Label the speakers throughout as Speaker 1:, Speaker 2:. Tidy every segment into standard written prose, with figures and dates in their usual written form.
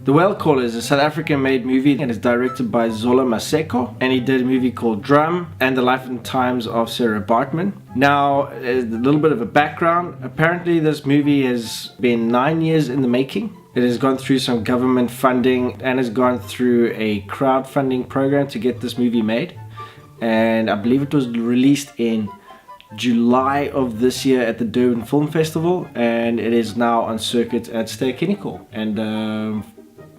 Speaker 1: The Whale Caller is a South African made movie and is directed by Zola Maseko, and he did a movie called Drum and the Life and Times of Sarah Bartman. Now, a little bit of a background. Apparently this movie has been 9 years in the making. It has gone through some government funding and has gone through a crowdfunding program to get this movie made. And I believe it was released in July of this year at the Durban Film Festival, and it is now on circuit at Ster-Kinekor. And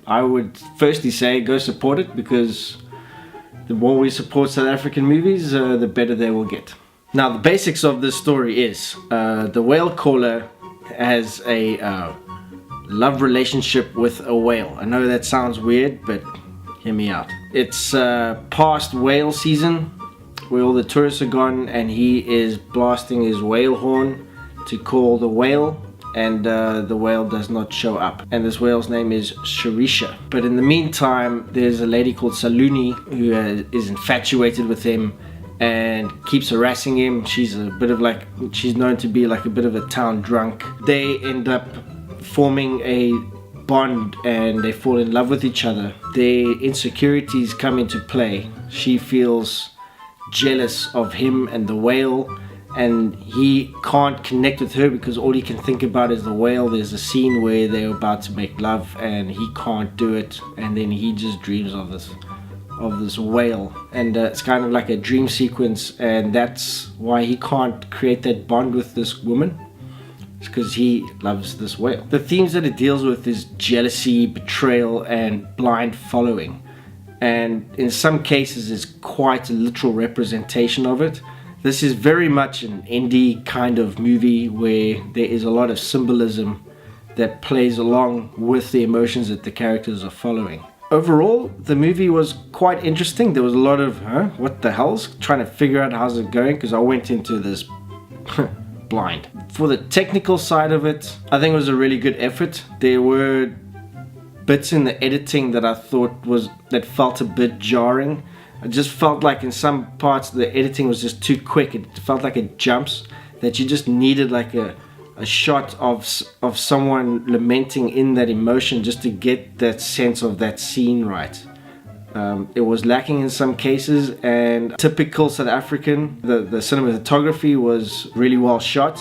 Speaker 1: I would firstly say go support it, because the more we support South African movies, the better they will get. Now, the basics of this story is the Whale Caller has a love relationship with a whale. I know that sounds weird, but hear me out. It's past whale season, where all the tourists are gone, and he is blasting his whale horn to call the whale, and the whale does not show up, and this whale's name is Sharisha. But in the meantime, there's a lady called Saluni who is infatuated with him and keeps harassing him. She's she's known to be like a bit of a town drunk. They end up forming a bond and they fall in love with each other. Their insecurities come into play. She feels jealous of him and the whale, and he can't connect with her because all he can think about is the whale. There's a scene where they're about to make love and he can't do it, and then he just dreams of this whale, and it's kind of like a dream sequence, and that's why he can't create that bond with this woman. It's because he loves this whale. The themes that it deals with is jealousy, betrayal, and blind following, and in some cases is quite a literal representation of it. This is very much an indie kind of movie where there is a lot of symbolism that plays along with the emotions that the characters are following. Overall, the movie was quite interesting. There was a lot of, what the hell's? Trying to figure out how's it going, because I went into this blind. For the technical side of it, I think it was a really good effort. There were bits in the editing that I thought that felt a bit jarring. I just felt like in some parts the editing was just too quick. It felt like it jumps, that you just needed like a shot of someone lamenting in that emotion just to get that sense of that scene right. It was lacking in some cases, and typical South African, the cinematography was really well shot,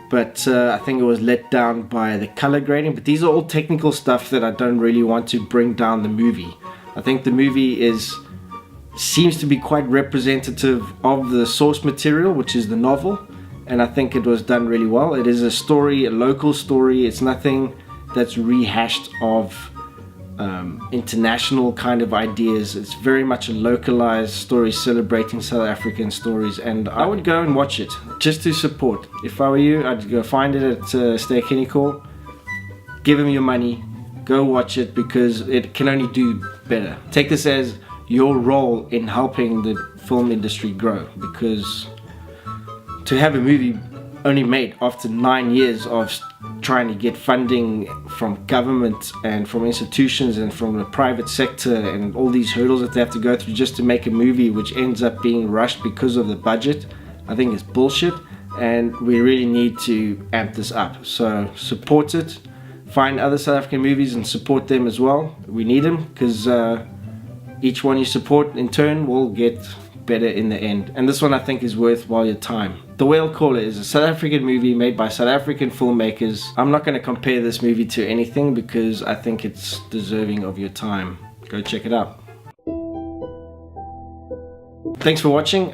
Speaker 1: but I think it was let down by the color grading. But these are all technical stuff that I don't really want to bring down the movie. I think the movie seems to be quite representative of the source material, which is the novel, and I think it was done really well. It is a story, a local story. It's nothing that's rehashed of international kind of ideas. It's very much a localized story celebrating South African stories, and I would go and watch it just to support. If I were you, I'd go find it at Ster-Kinekor, give him your money, go watch it, because it can only do better. Take this as your role in helping the film industry grow, because to have a movie only made after 9 years of trying to get funding from government and from institutions and from the private sector, and all these hurdles that they have to go through just to make a movie which ends up being rushed because of the budget, I think it's bullshit, and we really need to amp this up. So support it, find other South African movies and support them as well. We need them, because each one you support in turn will get better in the end, and this one I think is worthwhile your time. The Whale Caller is a South African movie made by South African filmmakers. I'm not going to compare this movie to anything because I think it's deserving of your time. Go check it out. Thanks for watching.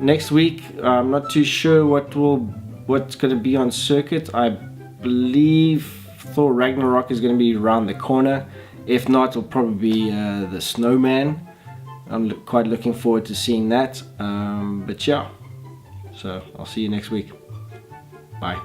Speaker 1: Next week I'm not too sure what's going to be on circuit. I believe Thor Ragnarok is going to be around the corner. If not, it'll probably be the Snowman. I'm quite looking forward to seeing that. But yeah, so I'll see you next week. Bye.